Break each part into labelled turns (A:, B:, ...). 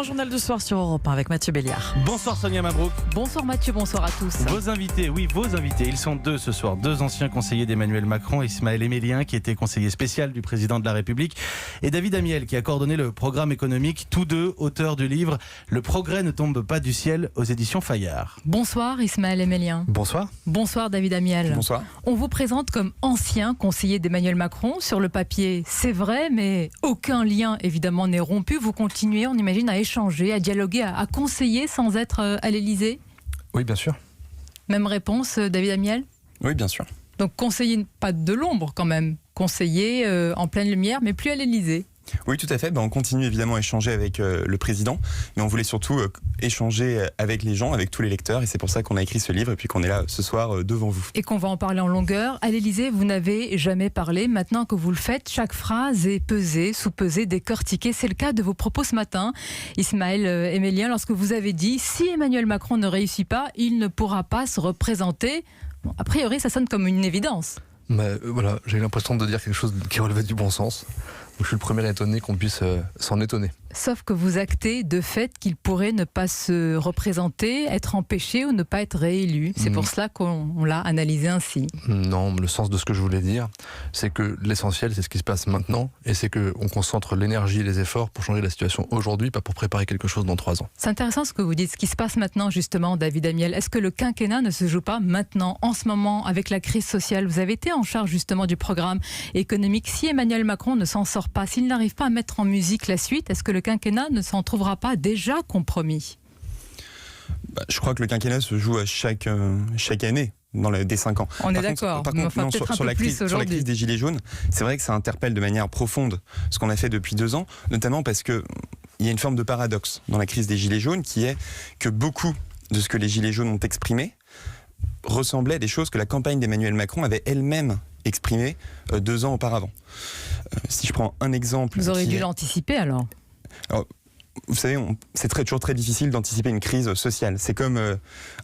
A: grand journal de soir sur Europe 1 avec Mathieu Béliard.
B: Bonsoir Sonia Mabrouk.
A: Bonsoir Mathieu, bonsoir à tous.
B: Vos invités, ils sont deux ce soir. Deux anciens conseillers d'Emmanuel Macron, Ismaël Emelien qui était conseiller spécial du président de la République et David Amiel qui a coordonné le programme économique, tous deux auteurs du livre Le progrès ne tombe pas du ciel aux éditions Fayard.
A: Bonsoir Ismaël Emelien.
C: Bonsoir.
A: Bonsoir David Amiel.
C: Bonsoir.
A: On vous présente comme ancien conseiller d'Emmanuel Macron. Sur le papier, c'est vrai, mais aucun lien évidemment n'est rompu. Vous continuez, on imagine, à échanger, à dialoguer, à conseiller sans être à l'Élysée?
C: Oui, bien sûr.
A: Même réponse, David Amiel?
C: Oui, bien sûr.
A: Donc conseiller, pas de l'ombre quand même, conseiller en pleine lumière, mais plus à l'Élysée.
D: Oui, tout à fait. On continue évidemment à échanger avec le président, mais on voulait surtout échanger avec les gens, avec tous les lecteurs, et c'est pour ça qu'on a écrit ce livre et puis qu'on est là ce soir devant vous.
A: Et qu'on va en parler en longueur. À l'Élysée, vous n'avez jamais parlé. Maintenant que vous le faites, chaque phrase est pesée, sous-pesée, décortiquée. C'est le cas de vos propos ce matin, Ismaël Emelien, lorsque vous avez dit « Si Emmanuel Macron ne réussit pas, il ne pourra pas se représenter ». Bon, a priori, ça sonne comme une évidence.
C: Mais voilà, j'ai l'impression de dire quelque chose qui relevait du bon sens. Donc, je suis le premier étonné qu'on puisse s'en étonner.
A: Sauf que vous actez de fait qu'il pourrait ne pas se représenter, être empêché ou ne pas être réélu. C'est pour cela qu'on l'a analysé ainsi.
C: Non, le sens de ce que je voulais dire, c'est que l'essentiel, c'est ce qui se passe maintenant, et c'est qu'on concentre l'énergie et les efforts pour changer la situation aujourd'hui, pas pour préparer quelque chose dans 3 ans.
A: C'est intéressant ce que vous dites, ce qui se passe maintenant justement, David Amiel. Est-ce que le quinquennat ne se joue pas maintenant, en ce moment, avec la crise sociale? Vous avez été en charge justement du programme économique. Si Emmanuel Macron ne s'en sort pas, s'il n'arrive pas à mettre en musique la suite, est-ce que le quinquennat ne s'en trouvera pas déjà compromis?
D: Je crois que le quinquennat se joue à chaque année. Des 5 ans.
A: On est d'accord, mais enfin,
D: sur la crise des Gilets jaunes, c'est vrai que ça interpelle de manière profonde ce qu'on a fait depuis 2 ans, notamment parce qu'il y a une forme de paradoxe dans la crise des Gilets jaunes qui est que beaucoup de ce que les Gilets jaunes ont exprimé ressemblait à des choses que la campagne d'Emmanuel Macron avait elle-même exprimées 2 ans auparavant. Si je prends un exemple...
A: Vous auriez dû l'anticiper alors?
D: Vous savez, c'est toujours très difficile d'anticiper une crise sociale. C'est comme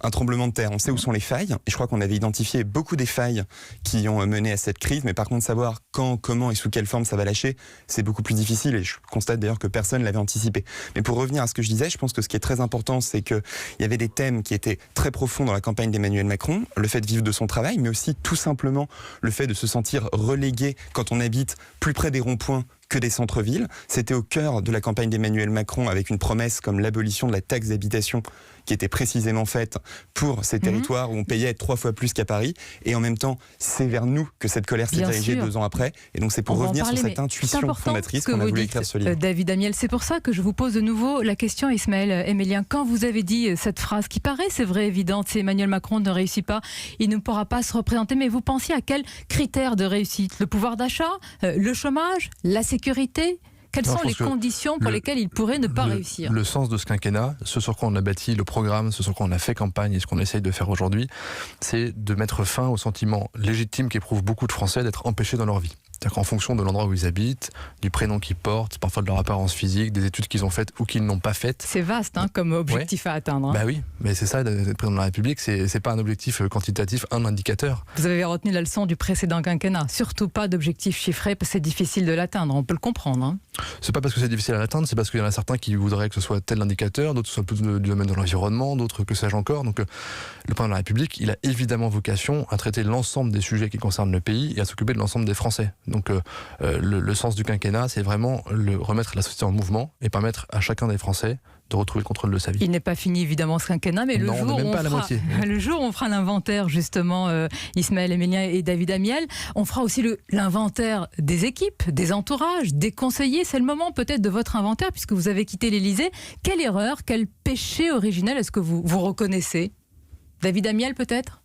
D: un tremblement de terre. On sait où sont les failles. Et je crois qu'on avait identifié beaucoup des failles qui ont mené à cette crise. Mais par contre, savoir quand, comment et sous quelle forme ça va lâcher, c'est beaucoup plus difficile. Et je constate d'ailleurs que personne ne l'avait anticipé. Mais pour revenir à ce que je disais, je pense que ce qui est très important, c'est qu'il y avait des thèmes qui étaient très profonds dans la campagne d'Emmanuel Macron. Le fait de vivre de son travail, mais aussi tout simplement le fait de se sentir relégué quand on habite plus près des ronds-points que des centres-villes. C'était au cœur de la campagne d'Emmanuel Macron avec une promesse comme l'abolition de la taxe d'habitation qui était précisément faite pour ces territoires où on payait 3 fois plus qu'à Paris. Et en même temps, c'est vers nous que cette colère s'est dirigée 2 ans après. Et donc c'est pour revenir sur cette intuition fondatrice qu'on a voulu écrire ce livre.
A: David Amiel, c'est pour ça que je vous pose de nouveau la question, Ismaël Emelien. Quand vous avez dit cette phrase qui paraît, c'est vrai, évidente, si Emmanuel Macron ne réussit pas, il ne pourra pas se représenter. Mais vous pensiez à quels critères de réussite? Le pouvoir d'achat, le chômage, la sécurité? Quelles sont les conditions pour lesquelles il pourrait ne pas réussir?
C: Le sens de ce quinquennat, ce sur quoi on a bâti le programme, ce sur quoi on a fait campagne et ce qu'on essaye de faire aujourd'hui, c'est de mettre fin au sentiment légitime qu'éprouvent beaucoup de Français d'être empêchés dans leur vie. C'est-à-dire qu'en fonction de l'endroit où ils habitent, du prénom qu'ils portent, parfois de leur apparence physique, des études qu'ils ont faites ou qu'ils n'ont pas faites.
A: C'est vaste comme objectif à atteindre.
C: Bah oui, mais c'est ça, d'être président de la République, c'est pas un objectif quantitatif, un indicateur.
A: Vous avez retenu la leçon du précédent quinquennat. Surtout pas d'objectif chiffré, parce que c'est difficile de l'atteindre, on peut le comprendre.
C: C'est pas parce que c'est difficile à l'atteindre, c'est parce qu'il y en a certains qui voudraient que ce soit tel indicateur, d'autres que ce soit plus du domaine de l'environnement, d'autres que sais-je encore. Donc le président de la République, il a évidemment vocation à traiter l'ensemble des sujets qui concernent le pays et à s'occuper de l'ensemble des Français. Donc le sens du quinquennat, c'est vraiment remettre la société en mouvement et permettre à chacun des Français de retrouver le contrôle de sa vie.
A: Il n'est pas fini évidemment ce quinquennat, mais le jour où on fera l'inventaire justement, Ismaël Emelien et David Amiel, on fera aussi l'inventaire des équipes, des entourages, des conseillers. C'est le moment peut-être de votre inventaire puisque vous avez quitté l'Élysée. Quelle erreur, quel péché originel est-ce que vous reconnaissez? David Amiel peut-être?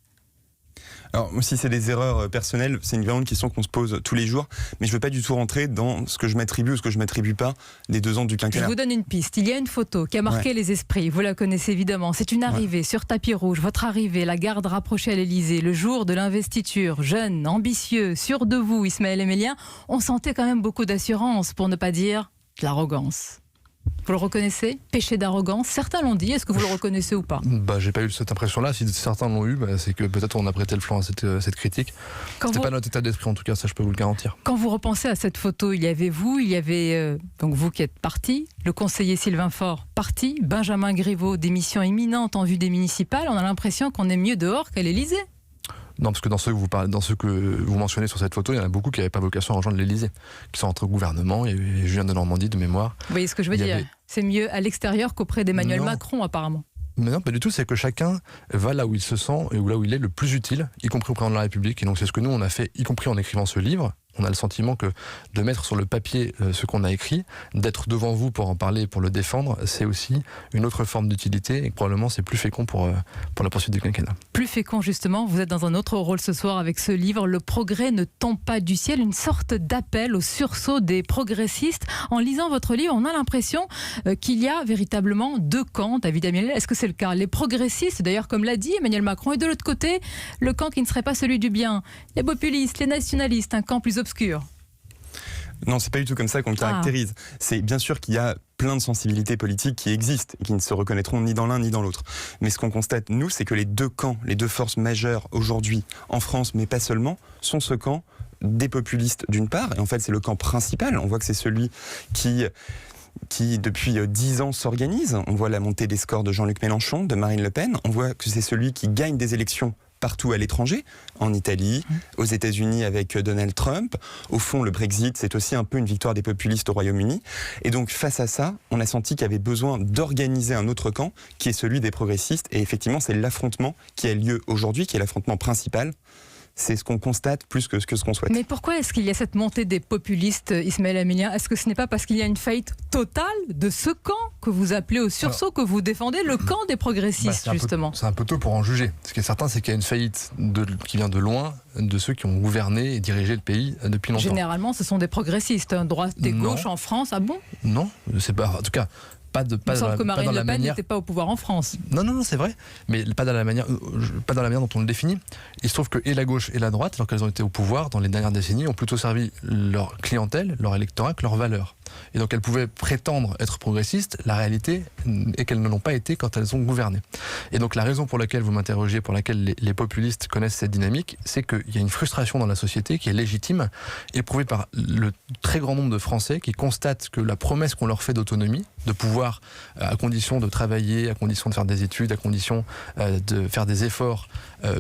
D: Alors, si c'est des erreurs personnelles, c'est une grande question qu'on se pose tous les jours, mais je ne veux pas du tout rentrer dans ce que je m'attribue ou ce que je ne m'attribue pas des 2 ans du quinquennat.
A: Je vous donne une piste. Il y a une photo qui a marqué les esprits. Vous la connaissez évidemment. C'est une arrivée sur tapis rouge. Votre arrivée, la garde rapprochée à l'Élysée, le jour de l'investiture. Jeune, ambitieux, sûr de vous, Ismaël Emelien. On sentait quand même beaucoup d'assurance, pour ne pas dire de l'arrogance. Vous le reconnaissez? Péché d'arrogance, certains l'ont dit, est-ce que vous le reconnaissez ou pas?
C: J'ai pas eu cette impression-là. Si certains l'ont eu, c'est que peut-être on a prêté le flanc à cette critique. C'était pas notre état d'esprit, en tout cas, ça je peux vous le garantir.
A: Quand vous repensez à cette photo, il y avait vous, il y avait donc vous qui êtes parti, le conseiller Sylvain Faure parti, Benjamin Griveaux, démission imminente en vue des municipales. On a l'impression qu'on est mieux dehors qu'à l'Élysée.
C: Non, parce que dans ceux que vous mentionnez sur cette photo, il y en a beaucoup qui n'avaient pas vocation à rejoindre l'Élysée, qui sont entrés au gouvernement. Il y avait Julien de Normandie, de mémoire.
A: Vous voyez ce que je veux dire? C'est mieux à l'extérieur qu'auprès d'Emmanuel Macron, apparemment.
C: Mais non, pas du tout, c'est que chacun va là où il se sent et là où il est le plus utile, y compris au président de la République. Et donc c'est ce que nous on a fait, y compris en écrivant ce livre. On a le sentiment que de mettre sur le papier ce qu'on a écrit, d'être devant vous pour en parler et pour le défendre, c'est aussi une autre forme d'utilité et que probablement c'est plus fécond pour la poursuite du quinquennat.
A: Plus fécond justement, vous êtes dans un autre rôle ce soir avec ce livre, Le progrès ne tombe pas du ciel, une sorte d'appel au sursaut des progressistes. En lisant votre livre, on a l'impression qu'il y a véritablement deux camps, David Amiel. Est-ce que c'est le cas? Les progressistes, d'ailleurs comme l'a dit Emmanuel Macron, et de l'autre côté, le camp qui ne serait pas celui du bien. Les populistes, les nationalistes, un camp plus obscur.
D: Non, c'est pas du tout comme ça qu'on le caractérise. C'est bien sûr qu'il y a plein de sensibilités politiques qui existent et qui ne se reconnaîtront ni dans l'un ni dans l'autre. Mais ce qu'on constate, nous, c'est que les deux camps, les deux forces majeures aujourd'hui en France, mais pas seulement, sont ce camp des populistes d'une part, et en fait c'est le camp principal. On voit que c'est celui qui depuis 10 ans s'organise. On voit la montée des scores de Jean-Luc Mélenchon, de Marine Le Pen. On voit que c'est celui qui gagne des élections partout à l'étranger, en Italie, aux États-Unis avec Donald Trump. Au fond, le Brexit, c'est aussi un peu une victoire des populistes au Royaume-Uni. Et donc, face à ça, on a senti qu'il y avait besoin d'organiser un autre camp, qui est celui des progressistes. Et effectivement, c'est l'affrontement qui a lieu aujourd'hui, qui est l'affrontement principal. C'est ce qu'on constate plus que ce qu'on souhaite.
A: Mais pourquoi est-ce qu'il y a cette montée des populistes, Ismaël Amelien? Est-ce que ce n'est pas parce qu'il y a une faillite totale de ce camp que vous appelez au sursaut, que vous défendez, le camp des progressistes, justement?
C: C'est un peu tôt pour en juger. Ce qui est certain, c'est qu'il y a une faillite qui vient de loin, de ceux qui ont gouverné et dirigé le pays depuis longtemps.
A: Généralement, ce sont des progressistes, droite et gauche en France. Ah bon?
C: Non, c'est pas. En tout cas. Il me semble
A: que Marine Le Pen n'était pas au pouvoir en France.
C: Non, c'est vrai, mais pas dans la manière dont on le définit. Il se trouve que et la gauche et la droite, alors qu'elles ont été au pouvoir dans les dernières décennies, ont plutôt servi leur clientèle, leur électorat, que leurs valeurs. Et donc elles pouvaient prétendre être progressistes. La réalité est qu'elles ne l'ont pas été quand elles ont gouverné. Et donc la raison pour laquelle vous m'interrogez, pour laquelle les populistes connaissent cette dynamique, c'est qu'il y a une frustration dans la société qui est légitime, éprouvée par le très grand nombre de Français qui constatent que la promesse qu'on leur fait d'autonomie, de pouvoir, à condition de travailler, à condition de faire des études, à condition de faire des efforts,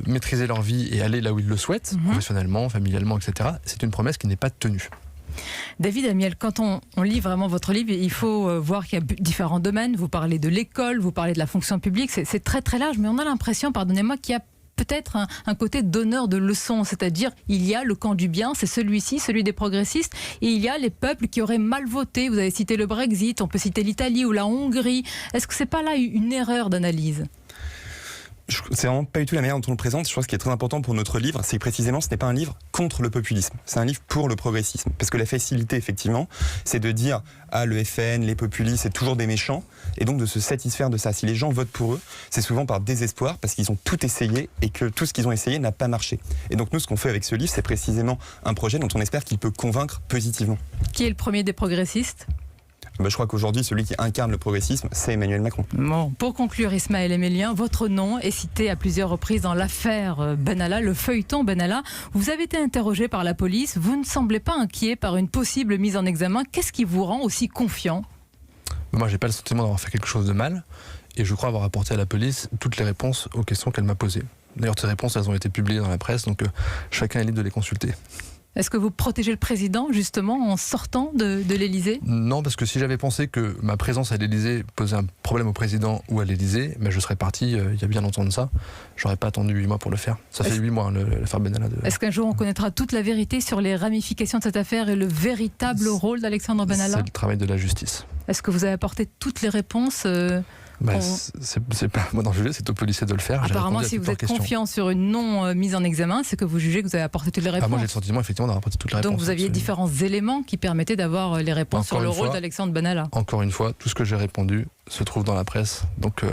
C: maîtriser leur vie et aller là où ils le souhaitent, professionnellement, familialement, etc., c'est une promesse qui n'est pas tenue.
A: David Amiel, quand on lit vraiment votre livre, il faut voir qu'il y a différents domaines. Vous parlez de l'école, vous parlez de la fonction publique, c'est très très large, mais on a l'impression, pardonnez-moi, qu'il y a peut-être un côté donneur de leçons, c'est-à-dire il y a le camp du bien, c'est celui-ci, celui des progressistes, et il y a les peuples qui auraient mal voté. Vous avez cité le Brexit, on peut citer l'Italie ou la Hongrie. Est-ce que c'est pas là une erreur d'analyse ?
D: C'est vraiment pas du tout la manière dont on le présente. Je pense qu'il est très important pour notre livre, c'est que précisément ce n'est pas un livre contre le populisme, c'est un livre pour le progressisme. Parce que la facilité, effectivement, c'est de dire le FN, les populistes, c'est toujours des méchants, et donc de se satisfaire de ça. Si les gens votent pour eux, c'est souvent par désespoir, parce qu'ils ont tout essayé et que tout ce qu'ils ont essayé n'a pas marché. Et donc nous, ce qu'on fait avec ce livre, c'est précisément un projet dont on espère qu'il peut convaincre positivement.
A: Qui est le premier des progressistes ?
D: Je crois qu'aujourd'hui, celui qui incarne le progressisme, c'est Emmanuel Macron.
A: Bon, pour conclure, Ismaël Amelien, votre nom est cité à plusieurs reprises dans l'affaire Benalla, le feuilleton Benalla. Vous avez été interrogé par la police. Vous ne semblez pas inquiet par une possible mise en examen. Qu'est-ce qui vous rend aussi confiant ?
C: Moi, j'ai pas le sentiment d'avoir fait quelque chose de mal. Et je crois avoir apporté à la police toutes les réponses aux questions qu'elle m'a posées. D'ailleurs, ces réponses, elles ont été publiées dans la presse, donc chacun est libre de les consulter.
A: Est-ce que vous protégez le président, justement, en sortant de l'Élysée ?
C: Non, parce que si j'avais pensé que ma présence à l'Élysée posait un problème au président ou à l'Élysée, je serais parti il y a bien longtemps de ça. J'aurais pas attendu 8 mois pour le faire. Ça fait 8 mois, l'affaire Benalla.
A: Est-ce qu'un jour on connaîtra toute la vérité sur les ramifications de cette affaire et le véritable rôle d'Alexandre Benalla ?
C: C'est le travail de la justice.
A: Est-ce que vous avez apporté toutes les réponses
C: C'est pas moi d'en juger, c'est au policier de le faire.
A: Apparemment, si vous êtes confiant sur une non-mise en examen, c'est que vous jugez que vous avez apporté toutes les réponses.
C: Moi, j'ai le sentiment effectivement d'avoir apporté toutes les réponses.
A: Donc vous aviez différents éléments qui permettaient d'avoir les réponses sur le rôle d'Alexandre Benalla.
C: Encore une fois, tout ce que j'ai répondu se trouve dans la presse, donc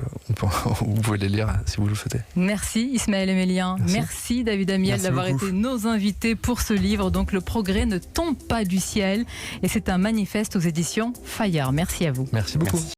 C: vous pouvez les lire si vous le souhaitez.
A: Merci Ismaël Emelien, merci David Amiel d'avoir été nos invités pour ce livre, donc Le progrès ne tombe pas du ciel, et c'est un manifeste aux éditions Fayard. Merci à vous.
C: Merci beaucoup.